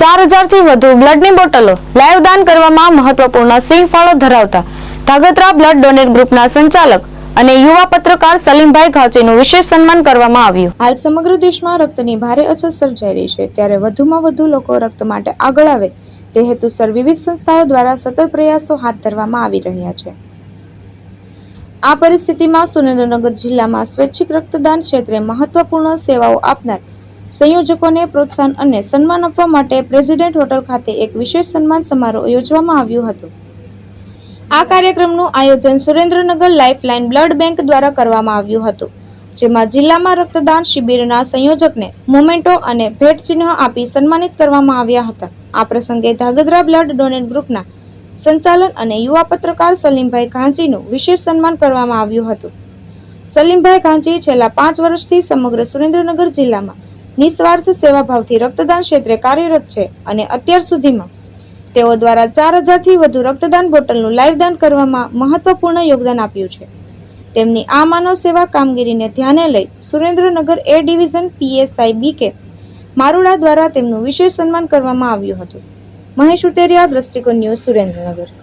4000 થી વધુ બ્લડની બોટલો લાઈવ દાન કરવામાં મહત્વપૂર્ણ સિંહ ફાળો ધરાવતા ધાગધ્રા બ્લડ ડોનેટ ગ્રુપના સંચાલક અને યુવા પત્રકાર સલીમભાઈ ઘાંચીનું વિશેષ સન્માન કરવામાં આવ્યું। હાલ સમગ્ર દેશમાં રક્તની ભારે અછત સર્જાઈ રહી છે, ત્યારે વધુમાં વધુ લોકો રક્ત માટે આગળ આવે તે હેતુસર વિવિધ સંસ્થાઓ દ્વારા સતત પ્રયાસો હાથ ધરવામાં આવી રહ્યા છે। આ પરિસ્થિતિમાં સુરેન્દ્રનગર જિલ્લામાં સ્વૈચ્છિક રક્તદાન ક્ષેત્રે મહત્વપૂર્ણ સેવાઓ આપનાર સંયોજકોને પ્રોત્સાહન અને સન્માન આપવા માટે પ્રેસિડેન્ટ હોટલ ખાતે એક વિશેષ સન્માન સમારોહ યોજવામાં આવ્યો હતો। આ કાર્યક્રમનું આયોજન સુરેન્દ્રનગર લાઇફલાઇન બ્લડ બેંક દ્વારા કરવામાં આવ્યું હતું, જેમાં જિલ્લામાં રક્તદાન શિબિરના સંયોજકને મોમેન્ટો અને ભેટ ચિહ્ન આપી સન્માનિત કરવામાં આવ્યા હતા। આ પ્રસંગે ધાગધ્રા બ્લડ ડોનેટ ગ્રુપના સંચાલન અને યુવા પત્રકાર સલીમભાઈ ઘાંચીનું વિશેષ સન્માન કરવામાં આવ્યું હતું। સલીમભાઈ ઘાંચી છેલ્લા 5 વર્ષથી સમગ્ર સુરેન્દ્રનગર જિલ્લામાં નિસ્વાર્થ સેવાભાવથી રક્તદાન ક્ષેત્રે કાર્યરત છે અને અત્યાર સુધીમાં તેઓ દ્વારા 4000 થી વધુ રક્તદાન બોટલનું લાઈવ દાન કરવામાં મહત્વપૂર્ણ યોગદાન આપ્યું છે। તેમની આ માનવ સેવા કામગીરીને ધ્યાને લઈ સુરેન્દ્રનગર એ ડિવિઝન પીએસઆઈ બીકે મારુડા દ્વારા તેમનું વિશેષ સન્માન કરવામાં આવ્યું હતું। મહેશ ઉતેરિયા, દ્રષ્ટિકોણ ન્યૂઝ, સુરેન્દ્રનગર।